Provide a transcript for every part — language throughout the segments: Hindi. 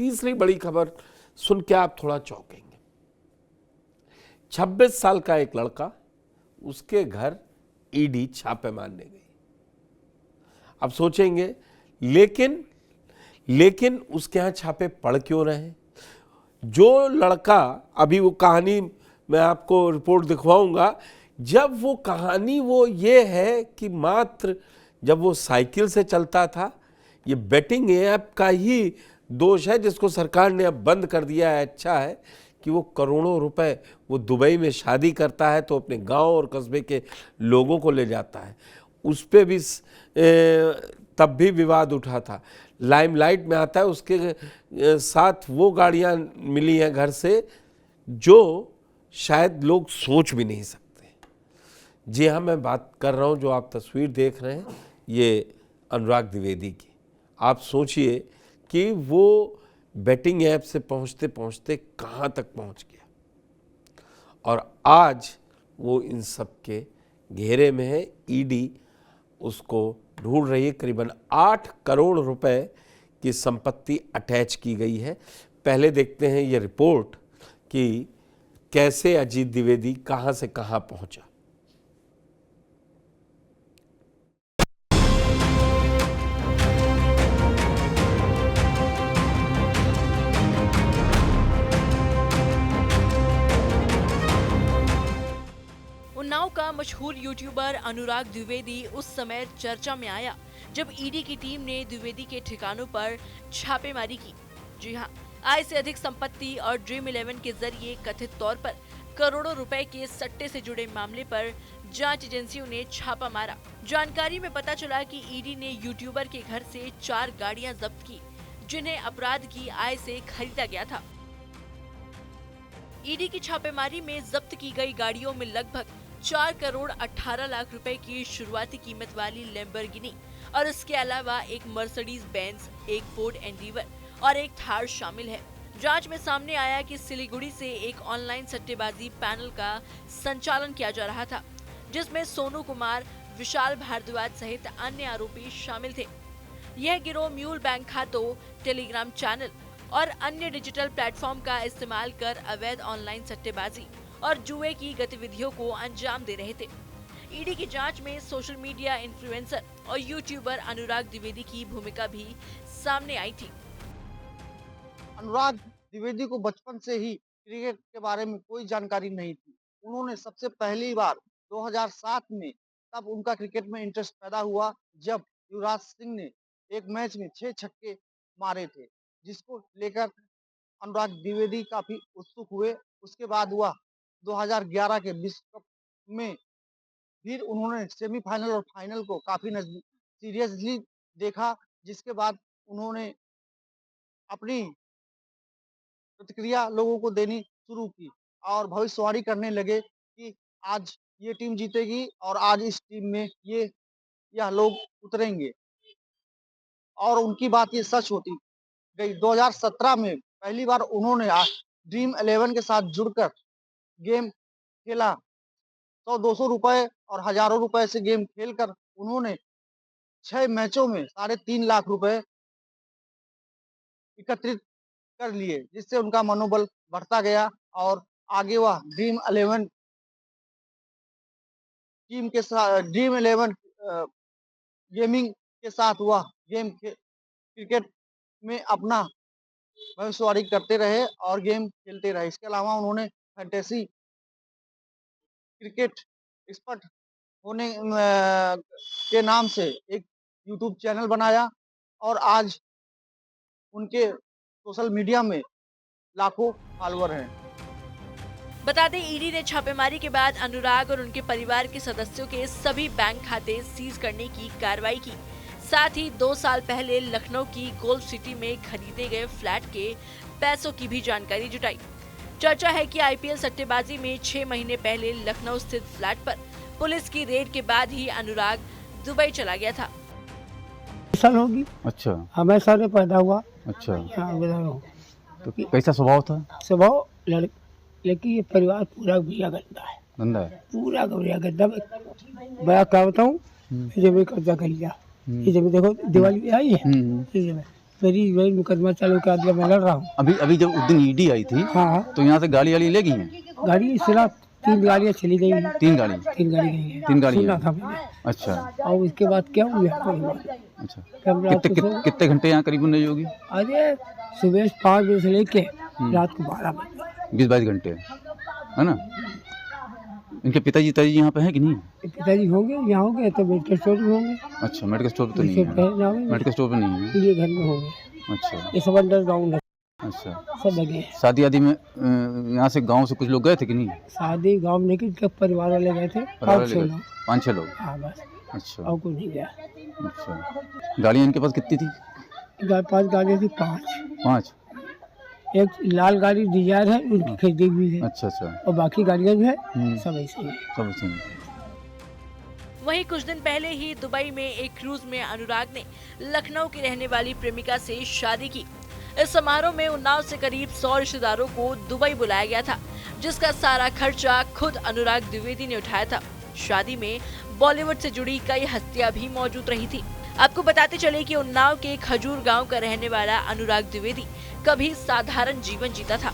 तीसरी बड़ी खबर सुन के आप थोड़ा चौंकेंगे। 26 साल का एक लड़का, उसके घर ईडी छापे मारने गई। अब सोचेंगे लेकिन उसके यहाँ छापे पड़ क्यों रहे? जो लड़का, अभी वो कहानी मैं आपको रिपोर्ट दिखवाऊंगा, जब वो कहानी वो ये है कि मात्र जब वो साइकिल से चलता था, ये बेटिंग ऐप का ही दोष है जिसको सरकार ने अब बंद कर दिया है। अच्छा है कि वो करोड़ों रुपए, वो दुबई में शादी करता है तो अपने गांव और कस्बे के लोगों को ले जाता है। उस पर भी तब भी विवाद उठा था, लाइमलाइट में आता है। उसके साथ वो गाड़ियां मिली हैं घर से जो शायद लोग सोच भी नहीं सकते। जी हाँ, मैं बात कर रहा हूँ, जो आप तस्वीर देख रहे हैं, ये अनुराग द्विवेदी की। आप सोचिए कि वो बेटिंग ऐप से पहुँचते पहुँचते कहाँ तक पहुँच गया, और आज वो इन सब के घेरे में है। ईडी उसको ढूंढ रही है। करीबन 8 करोड़ रुपए की संपत्ति अटैच की गई है। पहले देखते हैं ये रिपोर्ट कि कैसे अजीत द्विवेदी कहां से कहां पहुंचा। उन्नाव का मशहूर यूट्यूबर अनुराग द्विवेदी उस समय चर्चा में आया जब ईडी की टीम ने द्विवेदी के ठिकानों पर छापेमारी की। जी हाँ, आय से अधिक संपत्ति और ड्रीम 11 के जरिए कथित तौर पर करोड़ों रुपए के सट्टे से जुड़े मामले पर जांच एजेंसियों ने छापा मारा। जानकारी में पता चला कि ईडी ने यूट्यूबर के घर से 4 गाड़ियां जब्त की, जिन्हें अपराध की आय से खरीदा गया था। ईडी की छापेमारी में जब्त की गई गाड़ियों में लगभग 4 करोड़ 18 लाख रुपए की शुरुआती कीमत वाली लैम्बोर्गिनी और इसके अलावा एक मर्सिडीज बेंज, एक फोर्ड एंडीवर और एक थार शामिल है। जांच में सामने आया कि सिलीगुड़ी से एक ऑनलाइन सट्टेबाजी पैनल का संचालन किया जा रहा था, जिसमें सोनू कुमार, विशाल भारद्वाज सहित अन्य आरोपी शामिल थे। यह गिरोह म्यूल बैंक खातों, टेलीग्राम चैनल और अन्य डिजिटल प्लेटफॉर्म का इस्तेमाल कर अवैध ऑनलाइन सट्टेबाजी और जुए की गतिविधियों को अंजाम दे रहे थे। ईडी की जांच में सोशल मीडिया इन्फ्लुएंसर और यूट्यूबर अनुराग द्विवेदी की भूमिका भी सामने आई थी। अनुराग द्विवेदी को बचपन से ही क्रिकेट के बारे में कोई जानकारी नहीं थी। उन्होंने सबसे पहली बार 2007 में तब उनका क्रिकेट में इंटरेस्ट पैदा हुआ जब युवराज सिंह ने एक मैच में 6 छक्के मारे थे, जिसको लेकर अनुराग द्विवेदी काफी उत्सुक हुए। उसके बाद हुआ 2011 के विश्व कप में फिर उन्होंने सेमीफाइनल और फाइनल को काफी सीरियसली देखा, जिसके बाद उन्होंने अपनी प्रतिक्रिया लोगों को देनी शुरू की और भविष्यवाणी करने लगे कि आज ये टीम जीतेगी और आज इस टीम में यह लोग उतरेंगे, और उनकी बात ये सच होती गई। 2017 में पहली बार उन्होंने ड्रीम 11 के साथ जुड़कर गेम खेला। 100-200 रुपए और हजारों रुपए से गेम खेलकर उन्होंने 6 मैचों में 3.5 लाख रुपए एकत्रित कर लिए, जिससे उनका मनोबल बढ़ता गया और आगे वह ड्रीम 11 टीम के साथ, ड्रीम 11 गेमिंग के साथ वह क्रिकेट में अपना भविष्यवाणी करते रहे और गेम खेलते रहे। इसके अलावा उन्होंने फैंटेसी क्रिकेट एक्सपर्ट होने के नाम से एक यूट्यूब चैनल बनाया और आज उनके सोशल मीडिया में लाखों फॉलोअर हैं। बता दें, ईडी ने छापेमारी के बाद अनुराग और उनके परिवार के सदस्यों के सभी बैंक खाते सीज करने की कार्रवाई की। साथ ही 2 साल पहले लखनऊ की गोल्फ सिटी में खरीदे गए फ्लैट के पैसों की भी जानकारी जुटाई। चर्चा है कि आईपीएल सट्टेबाजी में 6 महीने पहले लखनऊ स्थित फ्लैट पर पुलिस की रेड के बाद ही अनुराग दुबई चला गया था। साल होगी। अच्छा, हमेशा से पैदा हुआ। अच्छा। हाँ, तो कैसा स्वभाव था? स्वभाव लेकिन ये परिवार पूरा भैया गंदा है, गंदा है, पूरा भैया गंदा। मैं क्या बताऊँ, ये जब कब्जा कर लिया, ये जब देखो दिवाली आई है, ये जब मेरी मुकदमा चालू कर दिया, मैं लड़ रहा हूँ। अभी अभी जब उस दिन ईडी आई थी हाँ, तो यहाँ से गाड़ी वाली ले गई हैं? गाड़ी सिर्फ 3 गाड़ियाँ चली गई हैं। 3 गाड़ी? 3 गाड़ी गई हैं। 3 गाड़ी सुना हैं। था मैंने। अच्छा और उसके बाद क्या हुआ आपको नहीं मालूम। अच्छा। फिर हम रात को सो- कितने घंटे यहाँ करीबन रही होगी? अरे सुबह 5 बजे से लेके रात को 12 बजे। 20-22 घंटे, है ना? इनके पिताजी यहाँ पे हैं कि नहीं? पिताजी होंगे, यहाँ होंगे तो मेडिकल स्टोर में होंगे। अच्छा, मेडिकल स्टोर पे तो नहीं है? मेडिकल स्टोर पे नहीं है? ये घर में होंगे। अच्छा ये सब अंडरग्राउंड है, अच्छा। सब लगे हैं। शादी आदि में यहाँ से गांव से कुछ लोग गए थे कि नहीं? शादी गांव में नहीं, कि परिवार वाले गए थे, 5-6 लोग। 5-6 लोग? हाँ बस, अच्छा और कोई नहीं गया। अच्छा। गाड़ियाँ इनके पास कितनी थी? 5 गाड़ियाँ थी, 5। 5? एक लाल गाड़ी डिजायर है, उनकी खरीदी हुई है। अच्छा अच्छा। और बाकी गाड़ियाँ जो है सब ऐसी है। सब सही है। वहीं कुछ दिन पहले ही दुबई में एक क्रूज में अनुराग ने लखनऊ की रहने वाली प्रेमिका से शादी की। इस समारोह में उन्नाव से करीब 100 रिश्तेदारों को दुबई बुलाया गया था, जिसका सारा खर्चा खुद अनुराग द्विवेदी ने उठाया था। शादी में बॉलीवुड से जुड़ी कई हस्तियां भी मौजूद रही थी। आपको बताते चले कि उन्नाव के खजूर गांव का रहने वाला अनुराग द्विवेदी कभी साधारण जीवन जीता था।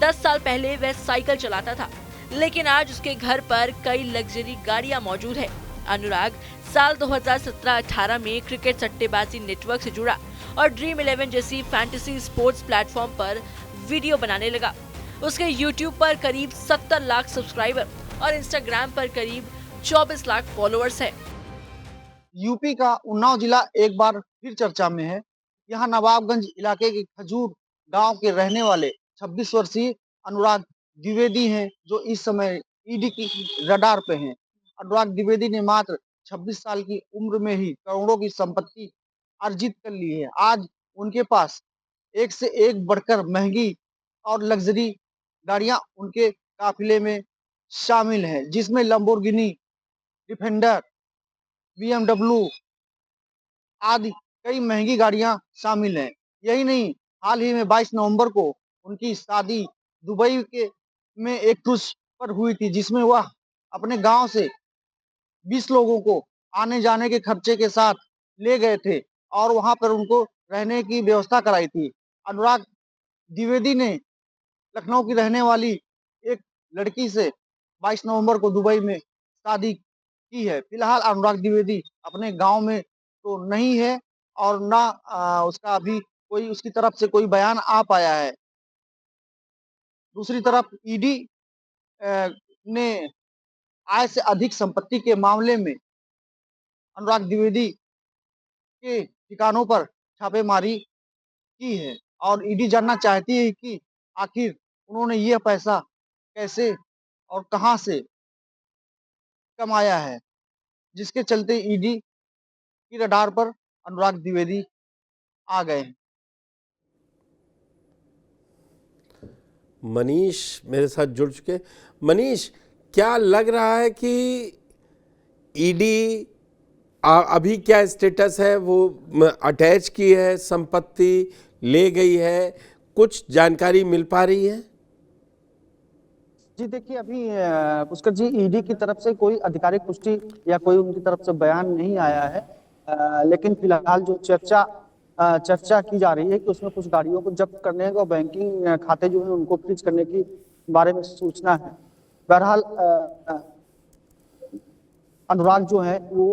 10 साल पहले वह साइकिल चलाता था, लेकिन आज उसके घर पर कई लग्जरी गाड़ियां मौजूद है। अनुराग साल 2017-18 में क्रिकेट सट्टेबाजी नेटवर्क से जुड़ा और ड्रीम 11 जैसी फैंटेसी स्पोर्ट्स प्लेटफॉर्म पर वीडियो बनाने लगा। उसके यूट्यूब पर करीब 70 लाख सब्सक्राइबर और इंस्टाग्राम पर करीब 24 लाख फॉलोअर्स है। यूपी का उन्नाव जिला एक बार फिर चर्चा में है। यहाँ नवाबगंज इलाके के खजूर गांव के रहने वाले 26 वर्षीय अनुराग द्विवेदी हैं, जो इस समय ईडी की रडार पे हैं। अनुराग द्विवेदी ने मात्र 26 साल की उम्र में ही करोड़ों की संपत्ति अर्जित कर ली है। आज उनके पास एक से एक बढ़कर महंगी और लग्जरी गाड़ियां उनके काफिले में शामिल हैं, जिसमें लंबोर्गिनी, डिफेंडर, BMW आदि कई महंगी गाड़ियां शामिल हैं। यही नहीं, हाल ही में 22 नवंबर को उनकी शादी दुबई के में एक क्रूज पर हुई थी, जिसमें वह अपने गांव से 20 लोगों को आने जाने के खर्चे के साथ ले गए थे और वहां पर उनको रहने की व्यवस्था कराई थी। अनुराग द्विवेदी ने लखनऊ की रहने वाली एक लड़की से 22 नवंबर को दुबई में शादी की है। फिलहाल अनुराग द्विवेदी अपने गांव में तो नहीं है और ना उसका अभी कोई उसकी तरफ से कोई बयान आ पाया है। दूसरी तरफ ईडी ने आय से अधिक संपत्ति के मामले में अनुराग द्विवेदी के ठिकानों पर छापेमारी की है और ईडी जानना चाहती है कि आखिर उन्होंने यह पैसा कैसे और कहां से कमाया है, जिसके चलते ईडी की रडार पर अनुराग द्विवेदी आ गए हैं। मनीष मेरे साथ जुड़ चुके। मनीष, क्या लग रहा है कि ईडी अभी क्या स्टेटस है? वो अटैच की है, संपत्ति ले गई है, कुछ जानकारी मिल पा रही है? जी देखिए, अभी पुष्कर जी, ईडी की तरफ से कोई आधिकारिक पुष्टि या कोई उनकी तरफ से बयान नहीं आया है, लेकिन फिलहाल जो चर्चा की जा रही है कि उसमें कुछ गाड़ियों को जब्त करने और बैंकिंग खाते जो है उनको फ्रीज करने की बारे में सूचना है। बहरहाल अनुराग जो है वो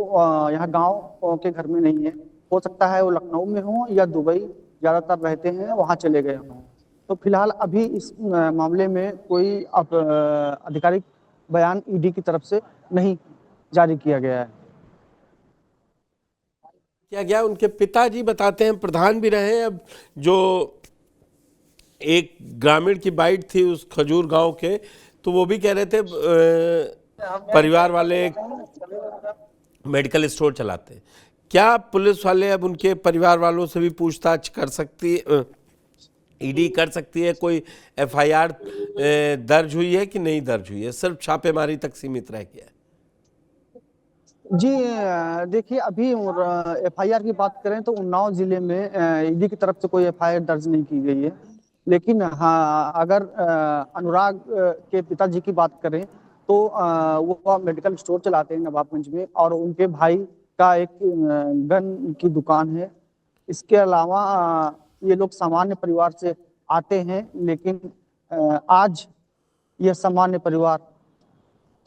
यहाँ गांव के घर में नहीं है, हो सकता है वो लखनऊ में हो या दुबई ज्यादातर रहते हैं, वहां चले गए हों। तो फिलहाल अभी इस मामले में कोई आधिकारिक बयान ईडी की तरफ से नहीं जारी किया गया है। क्या गया? उनके पिताजी बताते हैं, प्रधान भी रहे। अब जो एक ग्रामीण की बाइट थी उस खजूर गांव के, तो वो भी कह रहे थे परिवार वाले मेडिकल स्टोर चलाते। क्या पुलिस वाले अब उनके परिवार वालों से भी पूछताछ कर सकती, ईडी कर सकती है? कोई FIR दर्ज हुई है कि नहीं दर्ज हुई है? सिर्फ छापेमारी तक सीमित रह गया है? जी देखिए, अभी FIR की बात करें तो उन्नाव जिले में ईडी की तरफ से कोई FIR दर्ज नहीं की गई है, लेकिन हाँ, अगर अनुराग के पिताजी की बात करें तो वो मेडिकल स्टोर चलाते हैं नवाबगंज में, और उनके भाई का एक गन की दुकान है इसके अलावा ये लोग सामान्य परिवार से आते हैं, लेकिन आज यह सामान्य परिवार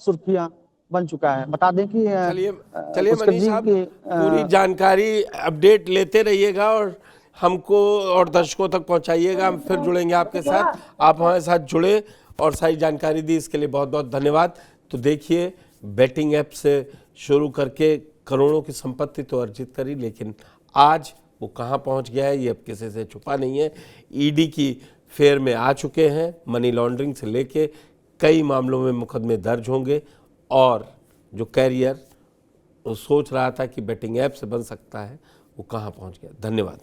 सुर्खियां बन चुका है। बता दें कि चलिए पुष्कर मनीष जी साहब, के पूरी जानकारी अपडेट लेते रहिएगा और हमको और दर्शकों तक पहुंचाइएगा। हम फिर जुड़ेंगे आपके साथ। आप हमारे साथ जुड़े और सारी जानकारी दी, इसके लिए बहुत बहुत धन्यवाद। तो देखिए, बेटिंग ऐप से शुरू करके करोड़ों की संपत्ति तो अर्जित करी, लेकिन आज वो कहाँ पहुँच गया है ये अब किसी से छुपा नहीं है। ईडी की फेर में आ चुके हैं। मनी लॉन्ड्रिंग से लेके कई मामलों में मुकदमे दर्ज होंगे और जो कैरियर वो सोच रहा था कि बेटिंग ऐप से बन सकता है, वो कहाँ पहुँच गया। धन्यवाद।